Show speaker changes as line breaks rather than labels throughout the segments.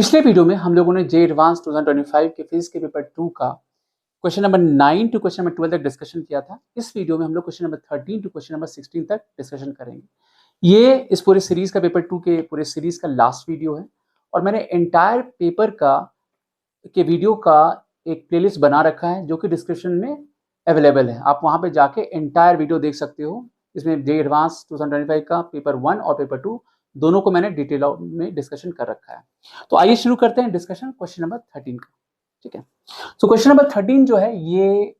पिछले वीडियो में हम लोगों ने जे एडवांस 2025 के फिजिक्स के पेपर 2 का question number 9 to question number 12 तक डिस्कशन किया था। इस वीडियो में हम लोग question number 13 to question number 16 तक डिस्कशन करेंगे। ये इस पूरे सीरीज का पेपर 2 के पूरे सीरीज का लास्ट वीडियो है और मैंने एंटायर पेपर के वीडियो का एक प्लेलिस्ट बना रखा है जो कि डिस्क्रिप्शन में अवेलेबल है। आप वहां पे जाके एंटायर वीडियो देख सकते हो। इसमें जे एडवांस 2025 का पेपर 1 और पेपर 2 दोनों को मैंने डिटेल में डिस्कशन कर रखा है। तो आइए शुरू करते हैं डिस्कशन क्वेश्चन नंबर 13 का। ठीक है, तो क्वेश्चन नंबर 13 जो है ये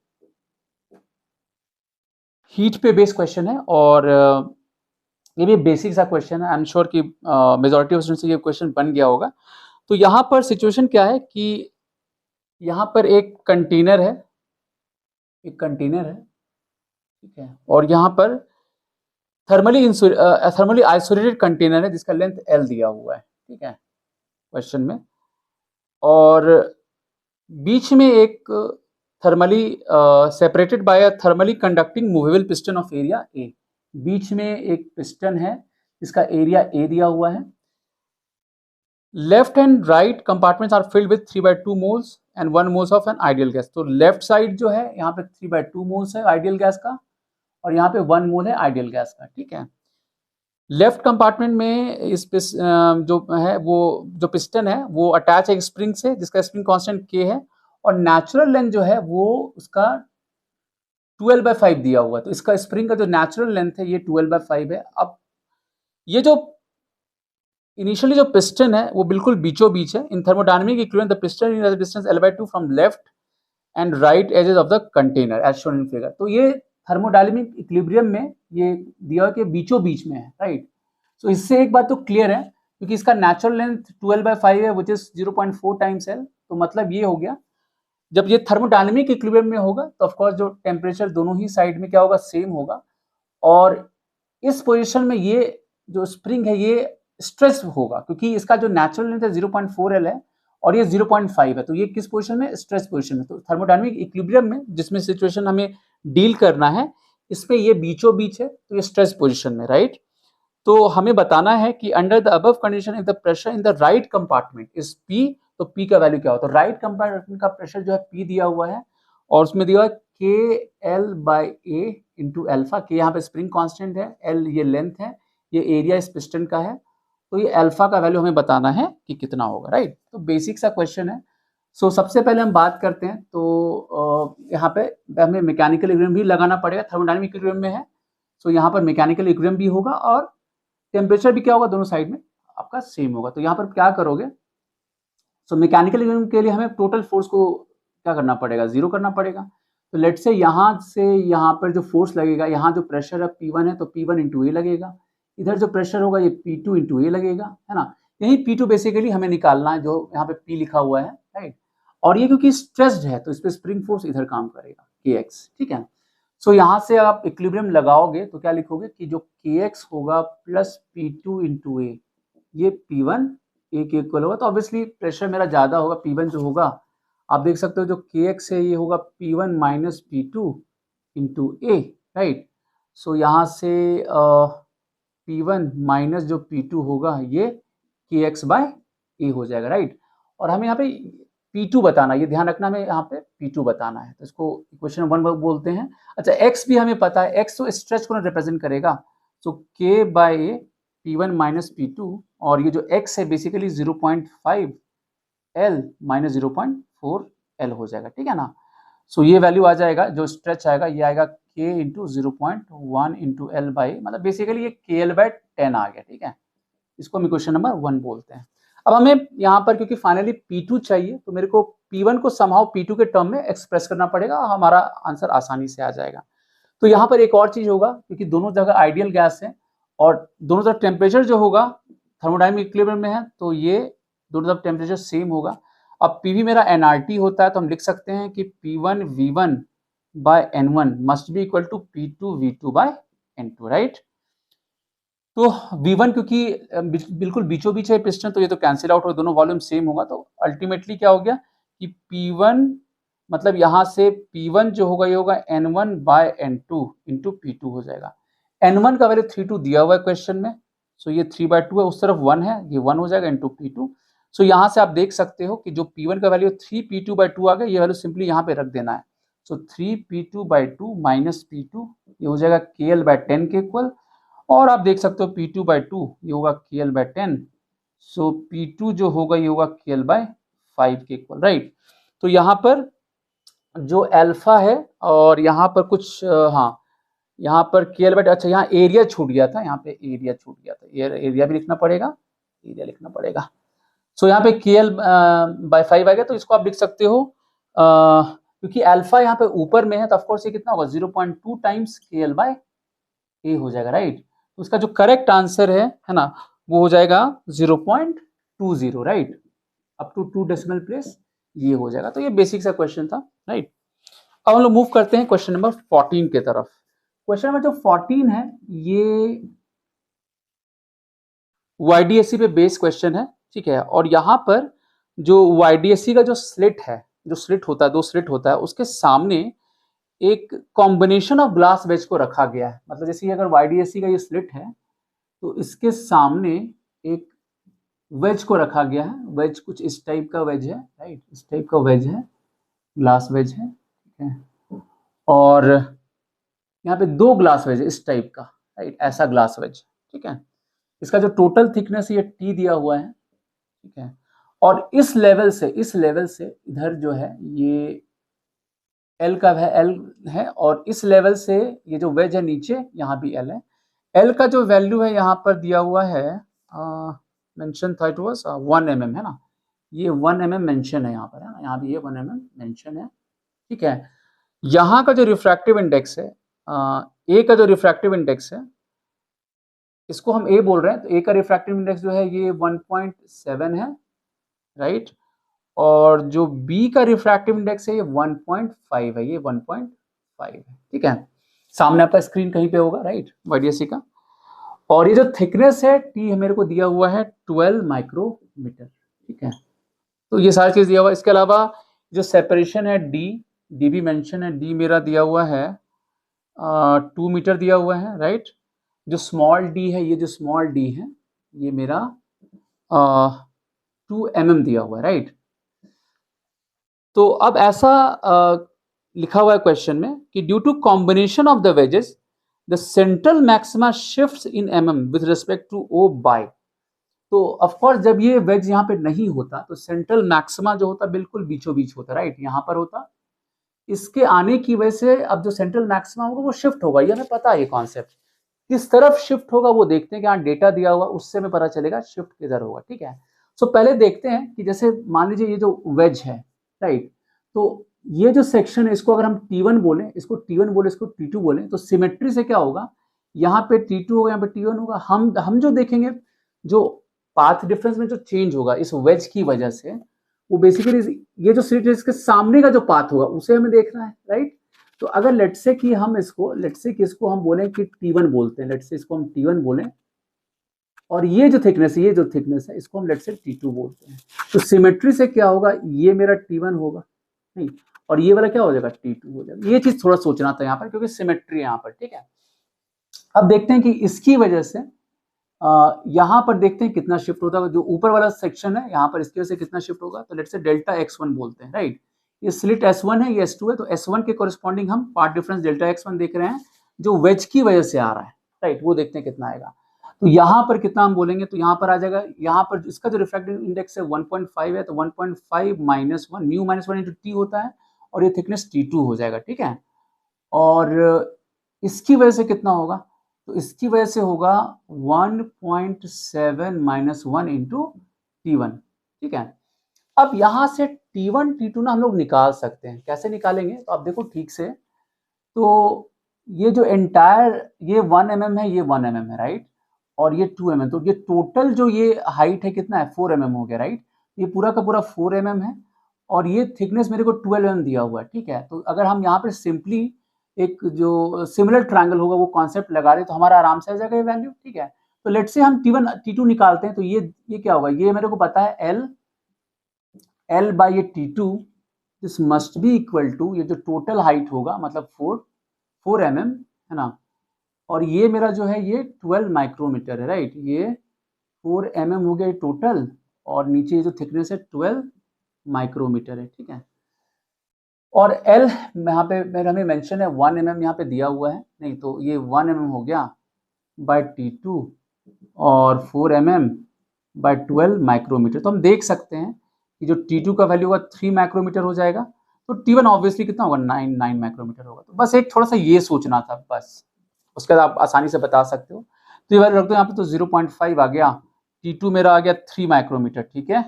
हीट पे बेस्ड क्वेश्चन है और ये भी बेसिक सा क्वेश्चन है। आई एम श्योर कि मेजॉरिटी ऑफ स्टूडेंट्स से ये क्वेश्चन बन गया होगा। तो यहाँ पर सिचुएशन क्या है कि यहाँ पर एक कंटेनर है, ठीक है, और यहाँ पर थर्मली आइसोलेटेड कंटेनर है जिसका लेंथ L दिया हुआ है, ठीक है, क्वेश्चन में। और बीच में एक thermally separated by a thermally conducting movable piston of area A. बीच में एक पिस्टन है जिसका एरिया ए दिया हुआ है। Left and right compartments are filled with 3/2 moles and 1 moles of an ideal gas. तो लेफ्ट साइड जो है यहाँ पे 3/2 मोल्स है आइडियल गैस का और यहाँ पे 1 मोल है आइडियल गैस का, ठीक है। लेफ्ट कंपार्टमेंट में इस जो है वो जो पिस्टन है वो अटैच है एक स्प्रिंग से जिसका स्प्रिंग कांस्टेंट के है और नेचुरल लेंथ जो है वो उसका 12/5 दिया हुआ है। तो इसका स्प्रिंग का जो नेचुरल लेंथ है ये 12/5 है। अब ये जो इनिशियली जो पिस्टन है वो बिल्कुल बीचों बीच है। In thermodynamic equivalent the piston is at distance L/2 from left and right edges of the container as shown in figure. तो ये थर्मोडायनामिक इक्विलिब्रियम में ये दिया हुआ कि बीचों बीच में है, राइट। सो इससे एक बात तो क्लियर है क्योंकि इसका नेचुरल लेंथ 12/5 है विच इज 0.4 टाइम्स L। तो मतलब ये हो गया जब ये थर्मोडायनामिक इक्विलिब्रियम में होगा तो ऑफ कोर्स जो टेम्परेचर दोनों ही साइड में क्या होगा, सेम होगा। और इस पोजीशन में ये जो स्प्रिंग है ये स्ट्रेस होगा क्योंकि इसका जो नेचुरल लेंथ है 0.4 L है और ये 0.5 है। तो ये किस पोजीशन में, स्ट्रेस पोजीशन में। तो थर्मोडायनामिक इक्विलिब्रियम में जिसमें सिचुएशन हमें डील करना है इसमें ये बीचों बीच है तो ये स्ट्रेस पोजीशन में, राइट। तो हमें बताना है कि under the above condition if the pressure in the right compartment is P, तो P का वैल्यू क्या होता है। तो राइट कंपार्टमेंट का प्रेशर जो है P दिया हुआ है और उसमें दिया हुआ है KL/A इंटू अल्फा। के यहाँ पे स्प्रिंग कांस्टेंट है, L ये लेंथ है, ये एरिया इस पिस्टन का है। तो ये अल्फा का वैल्यू हमें बताना है कि कितना होगा, राइट। तो बेसिक सा क्वेश्चन है। सो सबसे पहले हम बात करते हैं तो यहाँ पे हमें मैकेनिकल इक्विलिब्रियम भी लगाना पड़ेगा, थर्मोडायनामिक इक्विलिब्रियम में है। सो यहाँ पर मैकेनिकल इक्विलिब्रियम भी होगा और टेम्परेचर भी क्या होगा, दोनों साइड में आपका सेम होगा। तो यहाँ पर क्या करोगे, सो मैकेनिकल इक्विलिब्रियम के लिए हमें टोटल फोर्स को क्या करना पड़ेगा, 0 करना पड़ेगा। तो लेट से यहाँ पर जो फोर्स लगेगा, यहाँ जो प्रेशर है P1 है तो P1 इंटू ए लगेगा। इधर जो प्रेशर होगा ये P2 इंटू ए लगेगा, है ना। यही P2 बेसिकली हमें निकालना है जो यहाँ पे P लिखा हुआ है, राइट। और ये क्योंकि स्ट्रेस्ड है तो इस पर स्प्रिंग फोर्स इधर काम करेगा KX, ठीक है। सो यहाँ से आप इक्विलिब्रियम लगाओगे तो क्या लिखोगे कि जो KX होगा प्लस P2 इंटू ए, ये P1 ए के इक्वल होगा। तो ऑब्वियसली प्रेशर मेरा ज्यादा होगा, P1 जो होगा आप देख सकते हो जो KX है ये होगा P1 माइनस P2 इंटू ए, राइट। सो यहाँ से P1 माइनस जो P2 होगा ये KX बाय ए हो जाएगा, राइट। और हमें यहाँ पे P2 बताना, ये ध्यान रखना, हमें यहाँ पे P2 बताना है। तो इसको इक्वेशन 1 बोलते हैं। अच्छा, X भी हमें पता है, X तो स्ट्रेच को रिप्रेजेंट करेगा। सो K बाय ए P1 माइनस P2 और ये जो X है बेसिकली 0.5 L माइनस 0.4 L हो जाएगा, ठीक है ना। सो ये वैल्यू आ जाएगा, जो स्ट्रेच आएगा ये आएगा K into 0.1 into L by, मतलब बेसिकली ये KL/10 आ गया, ठीक है। इसको हम इक्वेशन नंबर 1 बोलते हैं। अब हमें यहाँ पर क्योंकि फाइनली P2 चाहिए तो मेरे को P1 को समहाउ P2 के टर्म में एक्सप्रेस करना पड़ेगा, हमारा आंसर आसानी से आ जाएगा। तो यहाँ पर एक और चीज होगा क्योंकि दोनों जगह आइडियल गैस है और दोनों तरफ टेम्परेचर जो होगा थर्मोडायनामिक इक्विलिब्रियम में है तो ये दोनों तरफ टेम्परेचर सेम होगा। अब P भी मेरा nRT होता है तो हम लिख सकते हैं कि P1 V1 by N1 must be equal to P2 V2 by N2, right. तो V1 क्योंकि बिल्कुल बीचों बीच है पिस्टन तो ये तो कैंसिल आउट हो, दोनों वॉल्यूम सेम होगा। तो अल्टीमेटली क्या हो गया कि P1 मतलब यहाँ से P1 जो होगा ये होगा N1 bye N2 into P2 हो जाएगा। N1 का वैल्यू 32 दिया हुआ है क्वेश्चन में, सो ये 3/2 है, उस तरफ 1 है, ये 1 हो जाएगा इंटू P2। सो यहाँ से आप देख सकते हो कि जो P1 का वैल्यू 3P2/2 आ गया, ये वैल्यू सिंपली यहाँ पे रख देना है। सो 3P2/2 माइनस P2 ये हो जाएगा KL/10 के इक्वल, और आप देख सकते हो P2/2 ये होगा KL/10। सो P2 जो होगा ये होगा KL/5 के इक्वल, राइट। तो यहाँ पर जो अल्फा है और यहाँ पर कुछ हाँ, यहाँ पर KL/, अच्छा यहाँ एरिया छूट गया था, यहाँ पे एरिया छूट गया था, एरिया भी लिखना पड़ेगा, एरिया लिखना पड़ेगा। सो यहाँ पे KL/5 आ गया, तो इसको आप लिख सकते हो क्योंकि अल्फा यहाँ पे ऊपर में है तो ऑफकोर्स ये कितना होगा 0.2 टाइम्स KL/A हो जाएगा, राइट। उसका जो करेक्ट आंसर है ना, वो हो जाएगा 0.20, right, up to 2 decimal place ये हो जाएगा। तो ये बेसिक सा क्वेश्चन था, राइट। अब हम लोग मूव करते हैं क्वेश्चन नंबर 14 के तरफ। क्वेश्चन नंबर जो 14 है ये YDSC पे बेस क्वेश्चन है, ठीक है। और यहाँ पर जो YDSC का जो स्लिट है, जो स्लिट होता है, 2 स्लिट होता है, उसके सामने एक कॉम्बिनेशन ऑफ ग्लास वेज को रखा गया है। मतलब जैसे अगर YDSC का ये स्लिट है तो इसके सामने एक वेज को रखा गया है। वेज कुछ इस टाइप का वेज है, राइट, इस टाइप का वेज है, ग्लास वेज है, ठीक है। और यहाँ पे 2 ग्लास वेज है इस टाइप का, राइट, ऐसा ग्लास वेज, ठीक है। इसका जो टोटल थिकनेस ये T दिया हुआ है, ठीक है। और इस लेवल से इधर जो है ये L का है, L है, और इस लेवल से ये जो वेज है नीचे यहाँ भी L है। L का जो वैल्यू है यहाँ पर दिया हुआ है, मेंशन था, इट वाज 1 mm, है ना, ये 1 mm मेंशन है यहाँ पर, है ना, यहाँ भी ये 1 mm मेंशन है, ठीक है। यहाँ का जो रिफ्रैक्टिव इंडेक्स है, A का जो रिफ्रैक्टिव इंडेक्स है, इसको हम A बोल रहे हैं, तो A का रिफ्रैक्टिव इंडेक्स जो है ये 1.7 है, राइट। और जो B का रिफ्रैक्टिव इंडेक्स है ये 1.5 है, ये 1.5 है, ठीक है। सामने आपका स्क्रीन कहीं पे होगा, राइट, YDSC का। और ये जो थिकनेस है T मेरे को दिया हुआ है 12 माइक्रोमीटर, ठीक है। तो ये सारी चीज दिया हुआ है। इसके अलावा जो सेपरेशन है D भी मेंशन है, D मेरा दिया हुआ है 2 मीटर दिया हुआ है, राइट। जो स्मॉल d है, ये जो स्मॉल d है ये मेरा 2 mm दिया हुआ है, राइट। तो अब ऐसा लिखा हुआ है क्वेश्चन में कि due to combination of the wedges the central maxima shifts in mm with respect to O by. तो ऑफ कोर्स जब ये वेज यहाँ पे नहीं होता तो सेंट्रल मैक्सिमा जो होता बिल्कुल बीचों बीच होता, राइट, यहाँ पर होता। इसके आने की वजह से अब जो सेंट्रल मैक्सिमा होगा वो शिफ्ट होगा, ये हमें पता है ये कॉन्सेप्ट। किस तरफ शिफ्ट होगा वो देखते हैं कि यहाँ डेटा दिया हुआ, उससे हमें पता चलेगा शिफ्ट किधर होगा, ठीक है। सो पहले देखते हैं कि जैसे मान लीजिए ये जो वेज है, राइट, तो ये जो सेक्शन है इसको अगर हम T1 बोले, इसको T1 बोले, इसको T2 बोले, तो सिमेट्री से क्या होगा, यहाँ पे T2 होगा, यहाँ पे T1 होगा। हम जो देखेंगे जो पाथ डिफरेंस में जो चेंज होगा इस वेज की वजह से, वो बेसिकली ये जो स्लिट है इसके सामने का जो पाथ होगा उसे हमें देखना है, राइट। तो अगर लेट्स से कि हम इसको हम बोले कि T1 बोलते हैं, लेट्स से इसको हम T1 बोलें, और ये जो थिकनेस है इसको हम लेट्स से T2 बोलते हैं। तो सिमेट्री से क्या होगा, ये मेरा T1 होगा, नहीं, और ये वाला क्या हो जाएगा, T2 हो जाएगा। ये चीज थोड़ा सोचना था यहाँ पर क्योंकि सिमेट्री है यहाँ पर, ठीक है। अब देखते हैं कि इसकी वजह से यहाँ पर देखते हैं कितना शिफ्ट होता है। जो ऊपर वाला सेक्शन है यहाँ पर इसकी वजह से कितना शिफ्ट होगा, तो लेट्स से डेल्टा x1 बोलते हैं, राइट। ये स्लिट S1 है, ये S2 है, तो S1 के कोरिस्पॉन्डिंग हम पार्ट डिफरेंस डेल्टा x1 देख रहे हैं जो वेज की वजह से आ रहा है, राइट। वो देखते हैं कितना आएगा। तो यहाँ पर कितना हम बोलेंगे, तो यहाँ पर आ जाएगा, यहाँ पर इसका जो रिफ्रैक्टिव इंडेक्स है 1.5 है, तो 1.5 minus 1 mu minus 1 into T होता है, और ये थिकनेस T2 हो जाएगा, ठीक है। और इसकी वजह से कितना होगा, तो इसकी वजह से होगा 1.7 माइनस 1 इंटू T1, ठीक है। अब यहाँ से T1 T2 ना हम लोग निकाल सकते हैं। कैसे निकालेंगे, तो आप देखो ठीक से, तो ये जो एंटायर ये 1 mm है, ये 1 mm है, राइट, और ये 2 mm, तो ये टोटल जो ये हाइट है कितना है, 4 mm हो गया, राइट। ये पूरा का पूरा 4 mm है, और ये थिकनेस मेरे को 12 mm दिया हुआ है, ठीक है। तो अगर हम यहाँ पर सिंपली एक जो सिमिलर ट्रायंगल होगा वो कॉन्सेप्ट लगा रहे तो हमारा आराम से आ जाएगा ये वैल्यू, ठीक है। तो लेट्स से हम T1 T2 निकालते हैं, तो ये क्या होगा, ये मेरे को पता है L बाई ये T2, this must be equal to ये जो टोटल हाइट होगा मतलब 4 mm है ना, और ये मेरा जो है ये 12 माइक्रोमीटर है, राइट। ये 4 mm हो गया टोटल, और नीचे ये जो थिकनेस है 12 माइक्रोमीटर है, ठीक है। और एल यहाँ पे हमें मेंशन है 1 mm यहाँ पे दिया हुआ है, नहीं तो ये 1 mm हो गया बाय T2 और 4 mm बाय 12 माइक्रोमीटर। तो हम देख सकते हैं कि जो T2 का वैल्यू होगा 3 माइक्रोमीटर हो जाएगा, तो T1 ऑब्वियसली कितना होगा 9 माइक्रोमीटर होगा। तो बस एक थोड़ा सा ये सोचना था बस, उसके बाद आप आसानी से बता सकते हो। तो ये वैल्यू रख दो यहाँ पे, तो 0.5 आ गया, T2 मेरा आ गया 3 माइक्रोमीटर, ठीक है।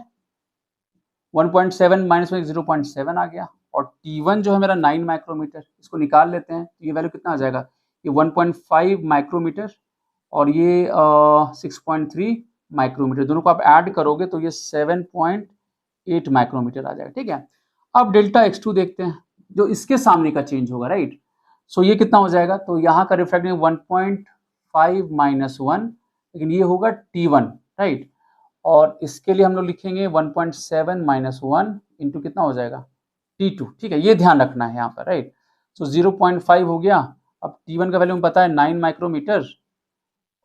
1.7 माइनस में 0.7 आ गया, और T1 जो है मेरा 9 माइक्रोमीटर, इसको निकाल लेते हैं। तो ये वैल्यू कितना आ जाएगा, ये 1.5 माइक्रोमीटर और ये 6.3 माइक्रोमीटर, दोनों को आप ऐड करोगे तो ये 7.8 माइक्रोमीटर आ जाएगा, ठीक है। अब डेल्टा x2 देखते हैं, जो इसके सामने का चेंज होगा, राइट। सो ये कितना हो जाएगा, तो यहाँ का रिफ्रैक्टिव 1.5 माइनस 1, लेकिन ये होगा T1, राइट। और इसके लिए हम लोग लिखेंगे 1.7 माइनस 1 इंटू कितना हो जाएगा T2, ठीक है। ये ध्यान रखना है यहाँ पर, राइट। सो 0.5 हो गया। अब T1 का वैल्यू हमें पता है 9 माइक्रोमीटर,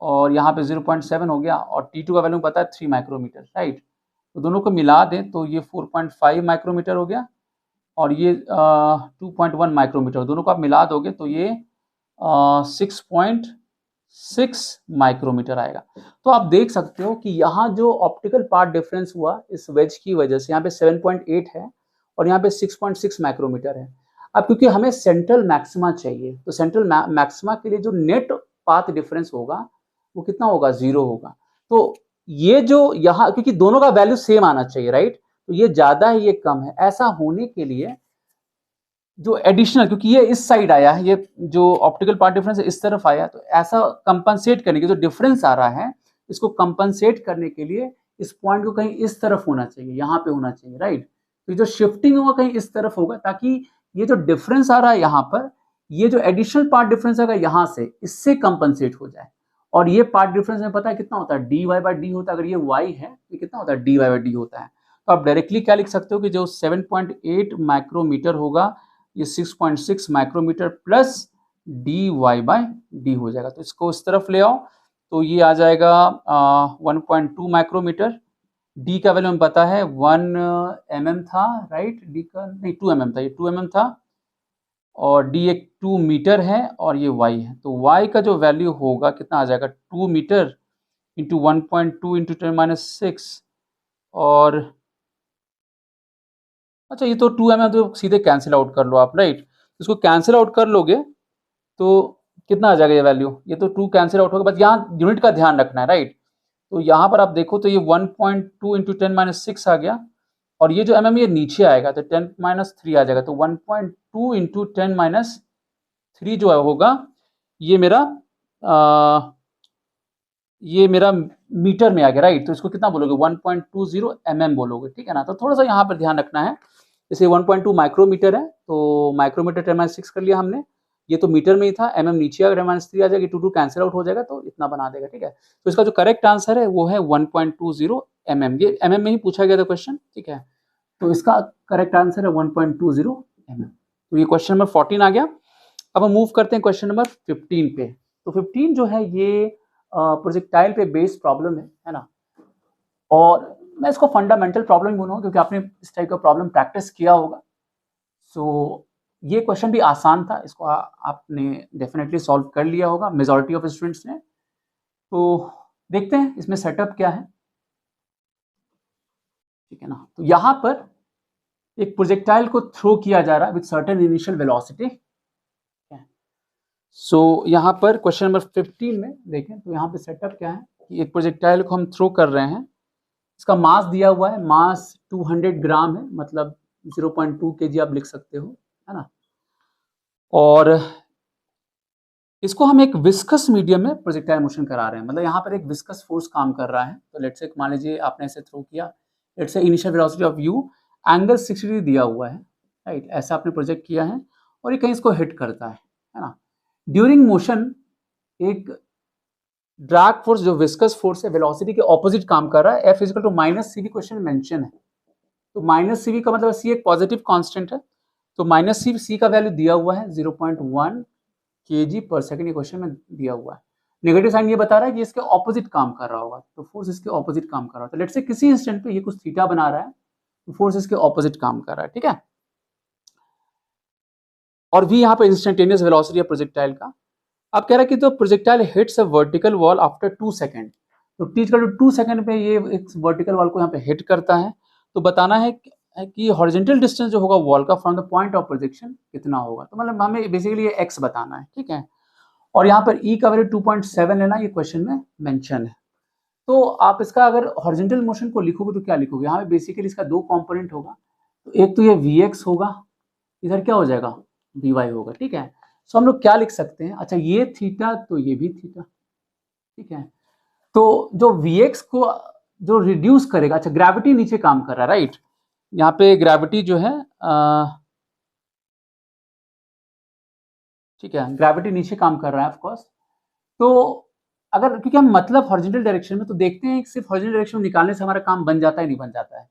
और यहाँ पे 0.7 हो गया, और T2 का वैल्यू पता है 3 माइक्रोमीटर, राइट। तो दोनों को मिला दें तो ये 4.5 माइक्रोमीटर हो गया, और ये 2.1 माइक्रोमीटर, दोनों को आप मिला दोगे तो ये 6.6 माइक्रोमीटर आएगा। तो आप देख सकते हो कि यहाँ जो ऑप्टिकल पार्ट डिफरेंस हुआ इस वेज की वजह से, यहाँ पे 7.8 है और यहाँ पे 6.6 माइक्रोमीटर है। अब क्योंकि हमें सेंट्रल मैक्सिमा चाहिए, तो सेंट्रल मैक्सिमा के लिए जो नेट पाथ डिफरेंस होगा वो कितना होगा, 0 होगा। तो ये जो यहाँ, क्योंकि दोनों का वैल्यू सेम आना चाहिए, राइट, तो ये ज्यादा है ये कम है, ऐसा होने के लिए जो एडिशनल, क्योंकि ये इस साइड आया है, ये जो ऑप्टिकल पार्ट डिफरेंस इस तरफ आया, तो ऐसा कंपनसेट करने के, जो डिफरेंस आ रहा है इसको कंपनसेट करने के लिए इस पॉइंट को कहीं इस तरफ होना चाहिए, यहाँ पे होना चाहिए, राइट। तो जो शिफ्टिंग होगा कहीं इस तरफ होगा, ताकि ये जो डिफरेंस आ रहा है यहाँ पर, ये जो एडिशनल पार्ट डिफरेंस आएगा यहाँ से, इससे कंपनसेट हो जाए। और ये पार्ट डिफरेंस में पता है कितना होता है, dy बाई डी होता है। अगर ये y है तो कितना होता है, dy बाई डी होता है। तो आप डायरेक्टली क्या लिख सकते हो कि जो 7.8 माइक्रोमीटर होगा, ये 6.6 micrometre plus dy by D हो जाएगा। तो इसको इस तरफ ले आओ, तो ये आ जाएगा 1.2 माइक्रोमीटर। d का वैल्यू हमें पता है 1 mm था, राइट। d का नहीं 2 mm था, ये 2 mm था, और d एक 2 मीटर है, और ये y है। तो y का जो वैल्यू होगा कितना आ जाएगा, 2 मीटर इंटू 1.2 इंटू 10⁻6, और अच्छा ये तो 2 mm, तो सीधे कैंसिल आउट कर लो आप, राइट। इसको कैंसिल आउट कर लोगे तो कितना आ जाएगा ये वैल्यू, ये तो 2 कैंसिल आउट होगा, बस यहाँ यूनिट का ध्यान रखना है, राइट। तो यहाँ पर आप देखो तो ये 1.2 इंटू 10⁻6 आ गया, और ये जो mm ये नीचे आएगा तो 10⁻3 आ जाएगा। तो 1.2 इंटू 10⁻3 जो होगा ये मेरा मीटर में आ गया, राइट। तो इसको कितना बोलोगे, 1.20 mm बोलोगे, ठीक है ना। तो थोड़ा सा यहाँ पर ध्यान रखना है, जैसे 1.2 माइक्रोमीटर है तो माइक्रोमीटर 10⁻6 कर लिया हमने, ये तो मीटर में ही था, mm नीचे अगर 10⁻3 आ जाएगी, 2 कैंसिल आउट हो जाएगा तो इतना बना देगा, ठीक है। तो इसका जो करेक्ट आंसर है वो है 1.20 mm। ये mm में ही पूछा गया था क्वेश्चन, ठीक है। तो इसका करेक्ट आंसर है 1.20 mm। तो ये क्वेश्चन नंबर 14 आ गया। अब हम मूव करते हैं क्वेश्चन नंबर 15 पे। तो 15 जो है ये प्रोजेक्टाइल पे बेस्ड प्रॉब्लम है ना। और मैं इसको फंडामेंटल प्रॉब्लम ही बोलूँगा, क्योंकि आपने इस टाइप का प्रॉब्लम प्रैक्टिस किया होगा। सो ये क्वेश्चन भी आसान था, इसको आपने डेफिनेटली सॉल्व कर लिया होगा, मेजॉरिटी ऑफ स्टूडेंट्स ने। तो देखते हैं इसमें सेटअप क्या है, ठीक है ना। तो यहाँ पर एक प्रोजेक्टाइल को थ्रो किया जा रहा है विद सर्टेन इनिशियल वेलोसिटी। सो यहाँ पर क्वेश्चन नंबर 15 में देखें तो यहाँ पे सेटअप क्या है कि एक प्रोजेक्टाइल को हम थ्रो कर रहे हैं, इसका मास दिया हुआ है, मास 200 ग्राम है, मतलब 0.2 kg आप लिख सकते हो, है ना। और इसको हम एक विस्कस मीडियम में प्रोजेक्टाइल मोशन करा रहे हैं, मतलब यहाँ पर एक विस्कस फोर्स काम कर रहा है। तो लेट्स से मान लीजिए आपने इसे थ्रो किया, let's say initial velocity of u angle 60 degree दिया हुआ है, राइट। ऐसा आपने प्रोजेक्ट किया है और ये कहीं इसको हिट करता है ना। ड्यूरिंग मोशन एक ड्रैग फोर्स जो विस्कस फोर्स है वेलोसिटी के ऑपोजिट काम कर रहा है, F equal to -cv question mention है। तो -cv का मतलब c एक पॉजिटिव कांस्टेंट है, तो -c का वैल्यू दिया हुआ है 0.1 kg पर सेकंड, ये क्वेश्चन में दिया हुआ है। नेगेटिव साइन ये बता रहा है कि इसके ऑपोजिट काम कर रहा होगा, तो फोर्स इसके ऑपोजिट काम कर रहा होगा। तो लेट्स से किसी इंस्टेंट पे ये कुछ थीटा बना रहा है, तो फोर्स इसके ऑपोजिट काम कर रहा है, ठीक है। और v यहाँ पे इंस्टेंटेनियस वेलोसिटी है प्रोजेक्टाइल का। अब कह रहा है कि तो projectile hits a vertical wall after 2 second, तो t इक्वल टू 2 सेकंड पे ये एक वर्टिकल वॉल को यहाँ पे हिट करता है। तो बताना है कि हॉरिजॉन्टल डिस्टेंस जो होगा वॉल का from the point of projection कितना होगा। तो मतलब हमें बेसिकली ये x बताना है, ठीक है। और यहाँ पर e का वैल्यू 2.7 लेना, ये क्वेश्चन में मेंशन है। तो आप इसका अगर हॉरिजॉन्टल मोशन को लिखोगे तो क्या लिखोगे, यहाँ पे बेसिकली इसका दो कंपोनेंट होगा। तो एक तो ये vx होगा, इधर क्या हो जाएगा vy होगा, ठीक है। सो हम लोग क्या लिख सकते हैं, अच्छा ये थीटा तो ये भी थीटा, ठीक है। तो जो vx को जो रिड्यूस करेगा, अच्छा ग्रेविटी नीचे काम कर रहा है, राइट। यहाँ पे ग्रेविटी जो है ठीक है, ग्रेविटी नीचे काम कर रहा है ऑफ कोर्स। तो अगर क्योंकि हम मतलब हॉरिजॉन्टल डायरेक्शन में, तो देखते हैं सिर्फ हॉरिजॉन्टल डायरेक्शन में निकालने से हमारा काम बन जाता है नहीं बन जाता है।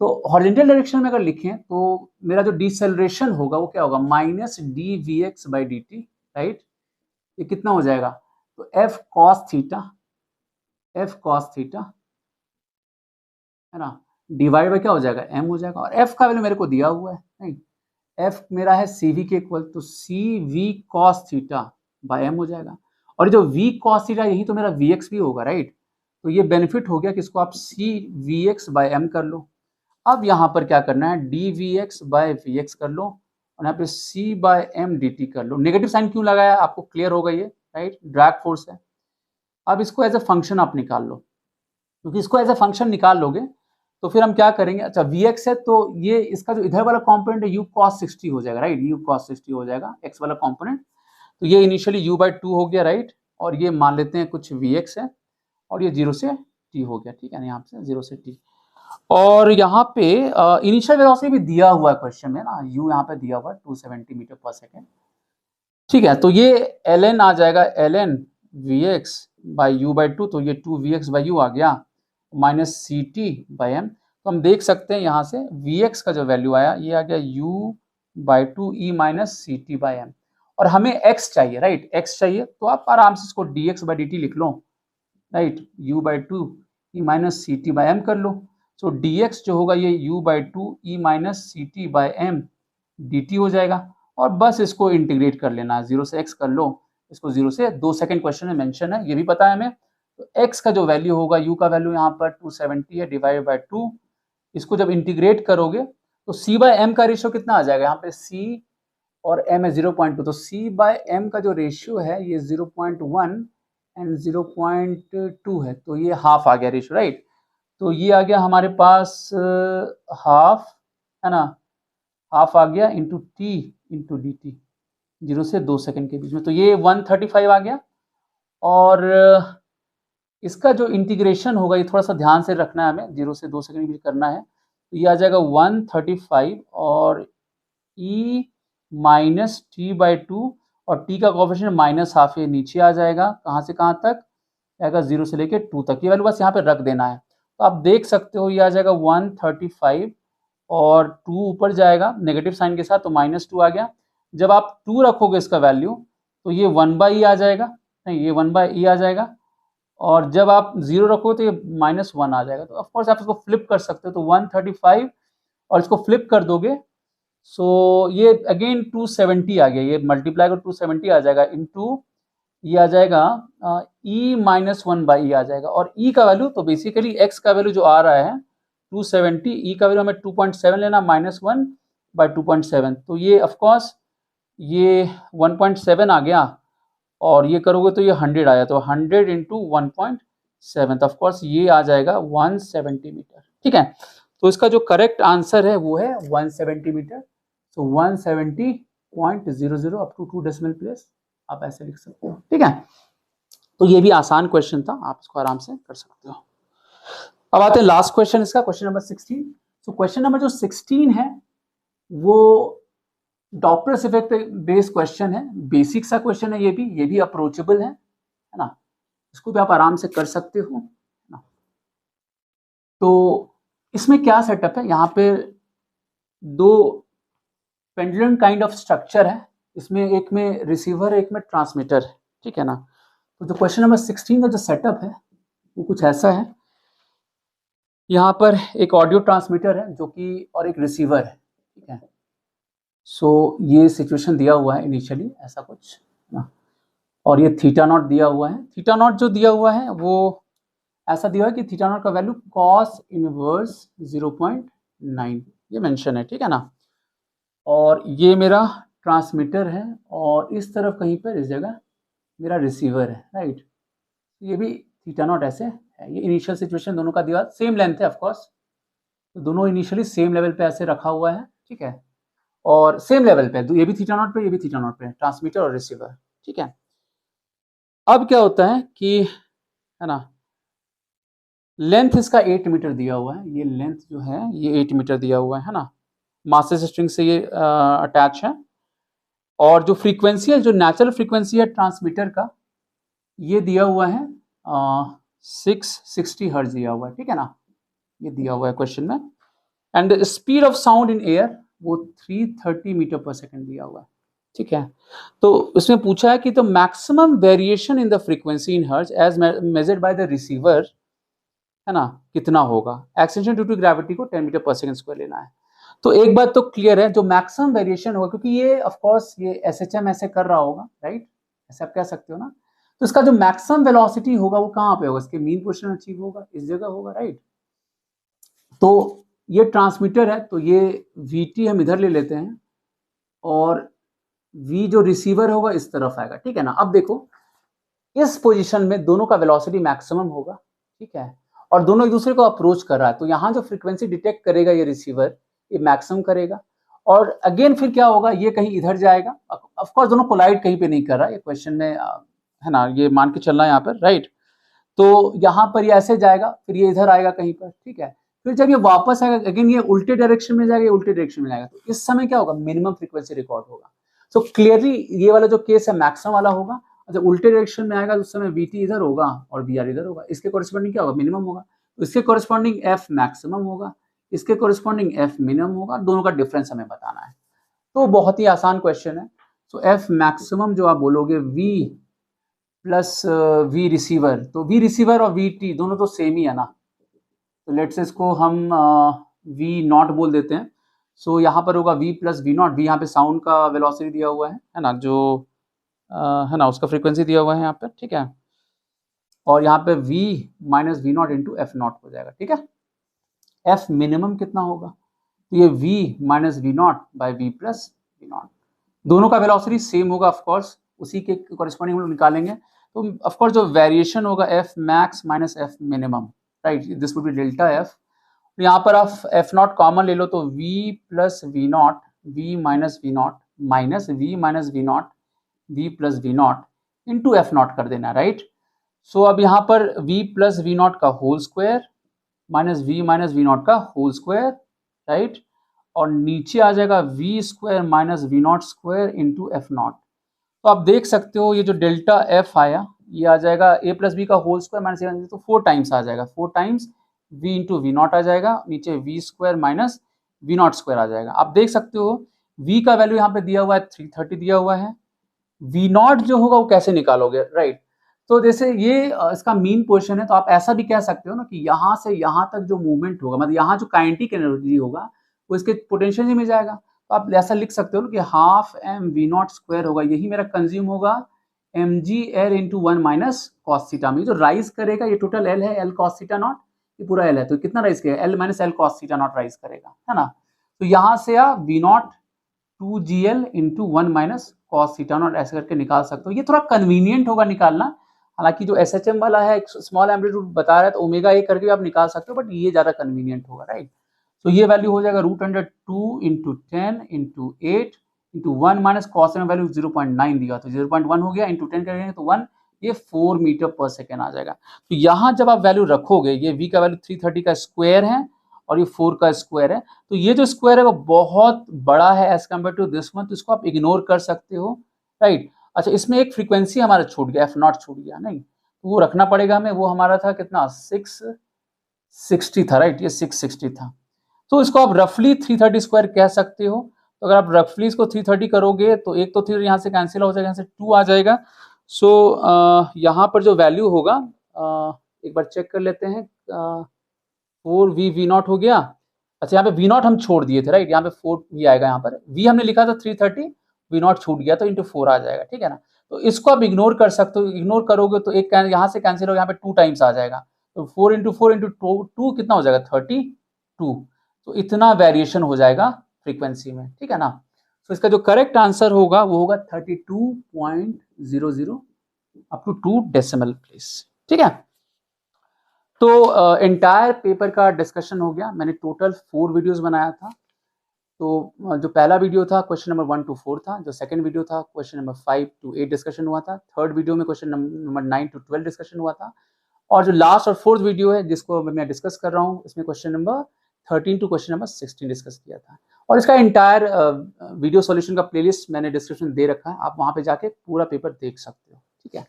तो हॉरिजॉन्टल डायरेक्शन में अगर लिखें तो मेरा जो डिसेलरेशन होगा वो क्या होगा, minus D V X by D T, right. ये कितना हो जाएगा, तो F cos theta, F cos theta है ना, डिवाइड बाई क्या हो जाएगा एम हो जाएगा। और एफ का वैल्यू मेरे को दिया हुआ है, नहीं एफ मेरा है सी वी के इक्वल, तो C V cos theta by M हो जाएगा। और जो वी कॉस थीटा यही तो मेरा वी एक्स भी होगा, राइट। तो ये बेनिफिट हो गया कि इसको आप C V X by M कर लो। अब यहाँ पर क्या करना है, D V X by V X कर लो, और यहाँ पे C by M D T कर लो। नेगेटिव साइन क्यों लगाया आपको क्लियर होगा ये, राइट, ड्रैग फोर्स है। अब इसको एज ए फंक्शन आप निकाल लो, क्योंकि इसको एज ए फंक्शन निकाल लोगे तो फिर हम क्या करेंगे, अच्छा Vx है तो ये इसका जो इधर वाला कंपोनेंट है u cos 60 हो जाएगा, राइट, u cos 60 हो जाएगा x वाला कंपोनेंट। तो ये इनिशियली u/2 हो गया, राइट। और ये मान लेते हैं कुछ Vx है, और ये 0 से t हो गया, ठीक है ना, यहाँ से 0 से t। और यहाँ पे इनिशियल वेलोसिटी भी दिया हुआ है क्वेश्चन में ना, u यहाँ पे दिया हुआ है 270 मीटर पर सेकेंड, ठीक है। तो ये ln आ जाएगा, ln Vx बाई u/2, तो ये 2Vx बाई u आ गया, minus C T by M. तो हम देख सकते हैं यहाँ से Vx का जो वैल्यू आया ये आ गया u/2 e minus C T by M. और हमें x चाहिए, राइट, x चाहिए, तो आप आराम से इसको dx बाई डी टी लिख लो, right, u/2 e minus C T by M कर लो। सो dx जो होगा ये u/2 e minus C T by M D T हो जाएगा। और बस इसको इंटीग्रेट कर लेना है, 0 से x कर लो, इसको 0 से 2 सेकंड क्वेश्चन में मेंशन है, ये भी पता है हमें। तो x का जो वैल्यू होगा, u का वैल्यू यहाँ पर 270 है, डिवाइड बाय 2, इसको जब इंटीग्रेट करोगे तो c बाय एम का रेशियो कितना आ जाएगा, यहाँ पे c और m है 0.2, तो c बाय एम का जो रेशियो है ये 0.1 एंड 0.2 है, तो ये हाफ आ गया रेशियो, राइट। तो ये आ गया हमारे पास हाफ, है ना, हाफ आ गया into T into D T, 0 से 2 सेकंड के बीच में, तो ये 135 आ गया। और इसका जो इंटीग्रेशन होगा ये थोड़ा सा ध्यान से रखना है हमें, 0 से 2 सेकंड के बीच करना है। तो ये आ जाएगा 135 और e माइनस टी बाई 2, और t का कोफिशिएंट माइनस हाफ, ये नीचे आ जाएगा, कहाँ से कहाँ तक आएगा, 0 से लेके 2 तक, ये वैल्यू बस यहाँ पे रख देना है। तो आप देख सकते हो ये आ जाएगा 135 और 2 ऊपर जाएगा नेगेटिव साइन के साथ, तो -2 आ गया। जब आप 2 रखोगे इसका वैल्यू तो ये 1/e आ जाएगा, नहीं ये 1/e आ जाएगा। और जब आप 0 रखोगे तो ये -1 आ जाएगा। तो ऑफकोर्स आप इसको फ्लिप कर सकते हो, तो 135 और इसको फ्लिप कर दोगे, सो ये अगेन 270 आ गया, ये मल्टीप्लाई कर 270 आ जाएगा, इंटू ये आ जाएगा e माइनस 1/e आ जाएगा। और e का वैल्यू, तो बेसिकली x का वैल्यू जो आ रहा है 270, e का वैल्यू हमें 2.7 लेना, -1/2.7, तो ये ऑफकोर्स ये 1.7 आ गया, और ये करोगे तो ये 100 आया, तो 100 इंटू 1.7, ऑफ कोर्स ये आ जाएगा 170 मीटर, ठीक है। तो इसका जो करेक्ट आंसर है वो है 170 metre. So 170.00 up to 2 decimal place, आप ऐसे लिख सकते हो, ठीक है। तो ये भी आसान क्वेश्चन था, आप इसको आराम से कर सकते हो। अब आते हैं लास्ट क्वेश्चन इसका, question number 16। So question number जो 16 है वो डॉप्लर इफेक्ट बेस्ड क्वेश्चन है, बेसिक सा क्वेश्चन है, ये भी अप्रोचेबल है ना, इसको भी आप आराम से कर सकते हो ना। तो इसमें क्या सेटअप है, यहाँ पे दो पेंडुलम काइंड ऑफ स्ट्रक्चर है, इसमें एक में रिसीवर है, एक में ट्रांसमीटर है, ठीक है ना। तो जो क्वेश्चन नंबर 16 का जो सेटअप है वो कुछ ऐसा है। यहाँ पर एक ऑडियो ट्रांसमीटर है जो कि और एक रिसीवर है, ठीक है। सो ये सिचुएशन दिया हुआ है इनिशियली ऐसा कुछ ना, और ये थीटा नॉट दिया हुआ है। थीटा नॉट जो दिया हुआ है वो ऐसा दिया है कि थीटा नॉट का वैल्यू कॉस इनवर्स 0.9 ये मेंशन है, ठीक है ना। और ये मेरा ट्रांसमीटर है और इस तरफ कहीं पर इस जगह मेरा रिसीवर है, राइट। ये भी थीटा नॉट ऐसे है। ये इनिशियल सिचुएशन दोनों का दिया, सेम लेंथ है ऑफ कोर्स, तो दोनों इनिशियली सेम लेवल पे ऐसे रखा हुआ है, ठीक है। और सेम लेवल पे ये भी थीटा नॉट पे, ये भी थीटा नॉट पे, ट्रांसमीटर और रिसीवर, ठीक है। अब क्या होता है कि है ना, लेंथ इसका 8 मीटर दिया हुआ है। ये लेंथ जो है ये 8 मीटर दिया हुआ है ना, मासेस स्ट्रिंग से ये अटैच है। और जो फ्रीक्वेंसी है, जो नेचुरल फ्रीक्वेंसी है ट्रांसमीटर का, ये दिया हुआ है 660 हर्ट्ज दिया हुआ है, ठीक है ना, ये दिया हुआ है क्वेश्चन में। And speed of sound in air वो 330 मीटर पर सेकेंड दिया हुआ है, ठीक है। तो इसमें पूछा है कि the maximum variation in the frequency in hertz as measured by the receiver, है ना, कितना होगा। एक्सटेंशन ड्यू टू ग्रेविटी को 10 मीटर पर सेकेंड स्क्वायर लेना है। तो एक बात तो क्लियर है, जो मैक्सिमम वेरिएशन होगा, क्योंकि ये ऑफ कोर्स ये एसएचएम ऐसे कर रहा होगा, राइट, ऐसे आप कह सकते हो ना। तो इसका जो मैक्सिमम वेलोसिटी होगा वो कहाँ पे होगा, इसके मीन पोजीशन अचीव होगा, इस जगह होगा, राइट। तो ये ट्रांसमीटर है, तो ये वीटी हम इधर ले लेते हैं और वी जो रिसीवर होगा इस तरफ आएगा, ठीक है ना। अब देखो इस पोजीशन में दोनों का वेलोसिटी मैक्सिमम होगा, ठीक है, और दोनों एक दूसरे को अप्रोच कर रहा है। तो यहाँ जो फ्रीक्वेंसी डिटेक्ट करेगा ये रिसीवर, ये मैक्सिमम करेगा। और अगेन फिर क्या होगा, ये कहीं इधर जाएगा। ऑफ कोर्स दोनों कोलाइड कहीं पे नहीं कर रहा, ये क्वेश्चन में है ना, ये मान के चलना है यहाँ पर, राइट। तो यहाँ पर ये ऐसे जाएगा, फिर ये इधर आएगा कहीं पर, ठीक है। फिर जब ये वापस आएगा अगेन ये उल्टे डायरेक्शन में जाएगा, ये उल्टे डायरेक्शन में जाएगा। तो इस समय क्या होगा, मिनिमम फ्रीक्वेंसी रिकॉर्ड होगा। सो क्लियरली ये वाला जो केस है मैक्सिमम वाला होगा। जब उल्टे डायरेक्शन में आएगा उस समय वीटी इधर होगा और वीआर इधर होगा। इसके कोरिस्पोंडिंग क्या होगा, मिनिमम होगा। तो इसके कोरिस्पोंडिंग एफ मैक्सिमम होगा, इसके कोरिस्पोंडिंग एफ मिनिमम होगा। दोनों का डिफरेंस हमें बताना है। तो बहुत ही आसान क्वेश्चन है। तो एफ मैक्सिमम जो आप बोलोगे वी प्लस वी रिसीवर, तो वी रिसीवर और वी टी दोनों तो सेम ही है ना। तो लेट्स से इसको हम वी नॉट बोल देते हैं। सो यहाँ पर होगा V plus V naught. V यहाँ पे साउंड का वेलोसिटी दिया हुआ है ना, जो है ना उसका फ्रीक्वेंसी दिया हुआ है यहाँ पे, ठीक है। और यहाँ पे v minus V naught into F naught हो जाएगा, ठीक है। एफ मिनिमम कितना होगा, तो ये v minus V naught by V plus V naught. दोनों का वेलोसिटी सेम होगा ऑफ कोर्स, उसी के कॉरेस्पॉन्डिंग हम लोग निकालेंगे। तो ऑफ कोर्स जो वेरिएशन होगा F max minus F minimum, right, this would be delta F. यहाँ पर आप एफ नॉट कॉमन ले लो, तो v plus V naught, V minus V naught minus V minus V naught, V plus V naught into F naught कर देना, right. So अब यहाँ पर v प्लस वी नॉट का whole square minus V naught का whole square, right. और नीचे आ जाएगा V square minus V naught square into F naught. तो आप देख सकते हो ये जो डेल्टा एफ आया ये आ जाएगा a प्लस बी का होल स्क्वायर माइनस, तो 4 टाइम्स आ जाएगा, 4 times v into V naught आ जाएगा, नीचे V square minus V naught square आ जाएगा। आप देख सकते हो v का वैल्यू यहाँ पे दिया हुआ है 330 दिया हुआ है। वी नॉट जो होगा वो कैसे निकालोगे, राइट। तो जैसे ये इसका मीन पोजीशन है, तो आप ऐसा भी कह सकते हो ना कि यहाँ से यहाँ तक जो मूवमेंट होगा, मतलब यहाँ जो काइनेटिक एनर्जी होगा वो इसके पोटेंशियल में जाएगा। तो आप ऐसा लिख सकते हो कि half M V naught square होगा, यही मेरा कंज्यूम होगा M G L into 1 minus cos theta में। जो राइज करेगा ये टोटल एल है, एल कॉस थीटा नॉट, ये पूरा एल है, तो कितना राइज करेगा, L minus L cos theta naught rise करेगा, है ना। तो यहाँ से आप वी नॉट 2gl इंटू 1 माइनस कॉस थीटा नॉट ऐसे करके निकाल सकते हो। ये थोड़ा कन्वीनियंट होगा निकालना, हालांकि जो एसएचएम वाला है स्मॉल एम्पलीट्यूड बता रहा है तो ओमेगा ए करके भी आप निकाल सकते हो, बट ये ज्यादा कन्वीनियंट होगा, राइट। तो ये वैल्यू हो जाएगा √2 into 10 into 8 into 1 minus cos में वैल्यू 0.9 दिया, तो 0.1 हो गया, इंटू 10 करेंगे तो 1, ये 4 मीटर पर सेकेंड आ जाएगा। तो यहाँ जब आप वैल्यू रखोगे, ये v का वैल्यू 330 का स्क्वायर है और ये 4 का स्क्वायर है, तो ये जो स्क्वायर है वो बहुत बड़ा है as compare to this one, तो इसको आप इग्नोर कर सकते हो, राइट। अच्छा, इसमें एक फ्रीक्वेंसी हमारा छूट गया, एफ नॉट छूट गया, नहीं तो वो रखना पड़ेगा हमें। वो हमारा था कितना, 660 था, राइट, ये 660 था। तो इसको आप रफली 330 स्क्वायर कह सकते हो। तो अगर आप रफली इसको 330 करोगे तो एक तो 3 यहाँ से कैंसिल हो जाएगा, यहाँ से 2 आ जाएगा। सो यहाँ पर जो वैल्यू होगा एक बार चेक कर लेते हैं। 4v नॉट हो गया। अच्छा, यहाँ पे वी नॉट हम छोड़ दिए थे, राइट? यहाँ पे 4v आएगा, यहाँ पर v हमने लिखा था 330, वी नॉट छूट गया तो इंटू 4 आ जाएगा, ठीक है ना? तो इसको आप इग्नोर कर सकते हो। इग्नोर करोगे तो एक यहाँ से कैंसिल हो, यहाँ पे 2 टाइम्स आ जाएगा। तो 4 इंटू 4 इंटू 2 कितना हो जाएगा? 32। तो इतना वेरिएशन हो जाएगा फ्रीक्वेंसी में, ठीक है ना? तो इसका जो करेक्ट आंसर होगा वो होगा 32.00 अप टू 2 डेसिमल प्लेस, ठीक है? तो एंटायर पेपर का डिस्कशन हो गया। मैंने टोटल 4 वीडियोस बनाया था। तो जो पहला वीडियो था क्वेश्चन नंबर 1 to 4 था। जो सेकंड वीडियो था क्वेश्चन नंबर 5 to 8 डिस्कशन हुआ था। थर्ड वीडियो में क्वेश्चन नंबर 9 to 12 डिस्कशन हुआ था। और जो लास्ट और फोर्थ वीडियो है जिसको मैं डिस्कस कर रहा हूँ, इसमें question number 13 to question number 16 discuss किया था। और इसका एंटायर वीडियो सॉल्यूशन का प्लेलिस्ट मैंने डिस्क्रिप्शन दे रखा है, आप वहाँ पे जाके पूरा पेपर देख सकते हो, ठीक है?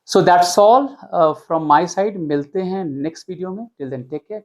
So that's all from my side. मिलते हैं नेक्स्ट वीडियो में। Till then take care.